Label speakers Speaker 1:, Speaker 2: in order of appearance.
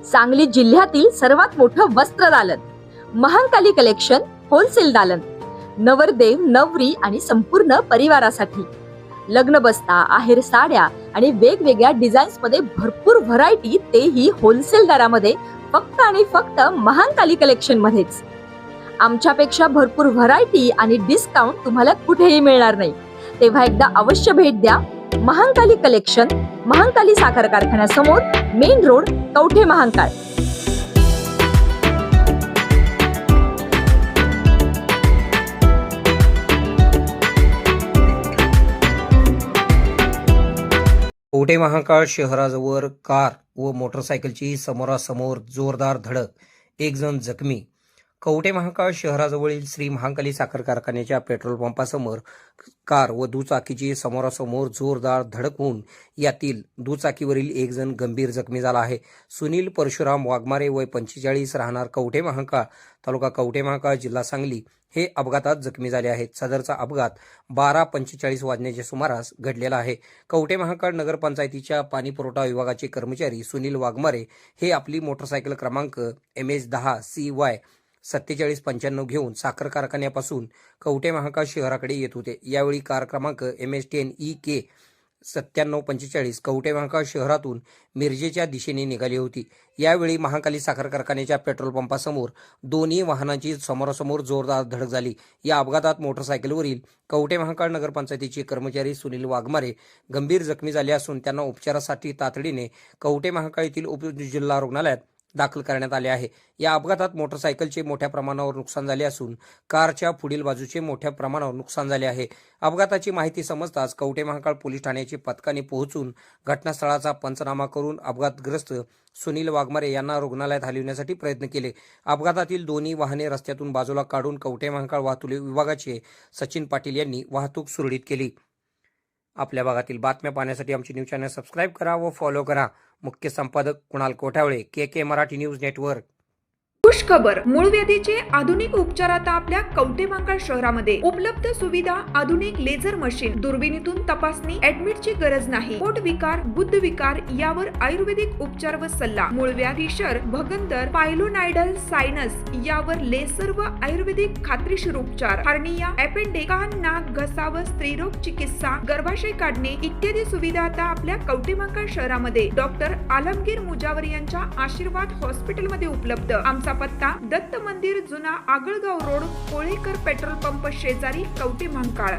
Speaker 1: सांगली जिल्ह्यातील सर्वात मोठं वस्त्र दालन, महांकाली कलेक्शन होलसेल दालन, नवरदेव नवरी आणि संपूर्ण परिवारासाठी लग्न बस्ता, आहेर साड्या आणि वेगवेगळ्या डिझाईन्स मध्ये भरपूर व्हरायटी, तेही होलसेल दरामध्ये, फक्त आणि फक्त महांकाली कलेक्शन मध्येच. आमच्यापेक्षा भरपूर व्हरायटी आणि डिस्काउंट तुम्हाला कुठेही मिळणार नाही. तेव्हा एकदा अवश्य भेट द्या. महांकाली कलेक्शन, महांकाली साखर कारखान्यासमोर, मेन रोड, कवठे महांकाळ.
Speaker 2: कवठे महांकाळ शहराजवळ कार व मोटरसायकलची समोरासमोर जोरदार धडक, एक जण जखमी. कवठे महांकाळ शहराजवळील श्री महांकाली साखर कारखान्याच्या पेट्रोल पंपासमोर कार व दुचाकीची समोरासमोर जोरदार धडक होऊन यातील दुचाकीवरील एक जण गंभीर जखमी झाला आहे. सुनील परशुराम वाघमारे, वय 45, राहणार कवठे महांकाळ, तालुका कवठे महांकाळ, जिल्हा सांगली, हे अपघातात जखमी झाले आहेत. सदरचा अपघात 12:45 वाजण्याच्या सुमारास घडलेला आहे. कवठे महांकाळ नगरपंचायतीच्या पाणी पुरवठा विभागाचे कर्मचारी सुनील वाघमारे हे आपली मोटरसायकल क्रमांक MS10 CY 4795 घेऊन साखर कारखान्यापासून कवठे महांकाळ शहराकडे येत होते. यावेळी कार क्रमांक MS10 EK 9745 कवठे महांकाळ शहरातून मिरजेच्या दिशेने निघाली होती. यावेळी महांकाली साखर कारखान्याच्या पेट्रोल पंपासमोर दोन्ही वाहनांची समोरासमोर जोरदार धडक झाली. या अपघातात मोटरसायकलवरील कवठे महांकाळ नगरपंचायतीचे कर्मचारी सुनील वाघमारे गंभीर जखमी झाले असून त्यांना उपचारासाठी तातडीने कवठे महांकाळ येथील उपजिल्हा रुग्णालयात दाखल करण्यात आले आहे. या अपघातात मोटरसायकलचे मोठ्या प्रमाणावर नुकसान झाले असून कारच्या पुढील बाजूचे मोठ्या प्रमाणावर नुकसान झाले आहे. अपघाताची माहिती समजताच कवठे महांकाळ पोलीस ठाण्याची पथकाने पोहोचून घटनास्थळाचा पंचनामा करून अपघातग्रस्त सुनील वाघमारे यांना रुग्णालयात हलविण्यासाठी प्रयत्न केले. अपघातातील दोन्ही वाहने रस्त्यातून बाजूला काढून कवठे महांकाळ वाहतूक विभागाचे सचिन पाटील यांनी वाहतूक सुरळीत केली. आपल्या भागातील बातम्या पाहण्यासाठी आमचे न्यूज चॅनल सबस्क्राईब करा व फॉलो करा. मुख्य संपादक Kunal Kothawale, KK Marathi news network.
Speaker 3: खुश खबर, मूळ व्याधीचे आधुनिक उपचार आता आपल्या कवठे महांकाळ शहरामध्ये उपलब्ध. सुविधा, आधुनिक लेझर मशीन, दुर्बिणीतून तपासणी, ऍडमिटची गरज नाही. पोट विकार, बुद्ध विकार यावर आयुर्वेदिक उपचार व सल्ला. मूळव्याधी, फिशर, भगंदर, पायलोनायडल, सायनस यावर लेसर व आयुर्वेदिक खात्रीशीर उपचार. हार्निया, अपेंडिक्स, कान, नाक, घसा व स्त्रीरोग चिकित्सा, गर्भाशय काढणे इत्यादी सुविधा आता आपल्या कवठे महांकाळ शहरामध्ये डॉक्टर आलमगीर मुजावर यांच्या आशीर्वाद हॉस्पिटल मध्ये उपलब्ध. आमचा पत्ता दत्त मंदिर, जुना Agalgaon road, Kolekar petrol pump शेजारी, कवठे महांकाळ.